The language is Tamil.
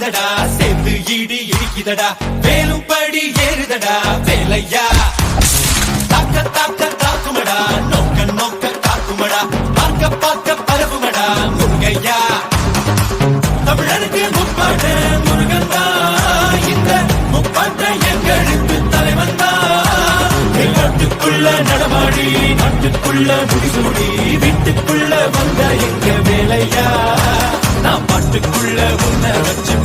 அடிக்குதடா சேர்த்து இடி இடிக்குதடா வேலும் படி ஏறுதடா வேலையா தாக்க தாக்க தாக்குமடா நோக்க நோக்க காக்குமடா பார்க்க பார்க்க பரவுமடா முருகையா தமிழருக்கு முப்பாட்ட முருகன் தான் இந்த முப்பாட்ட எங்களுக்கு தலைவன் தான் நாட்டுக்குள்ள நடமாடி நாட்டுக்குள்ள முடிசூடி வீட்டுக்குள்ள வந்த எங்க வேலையா நான் பாட்டுக்குள்ள உன்ன வச்சு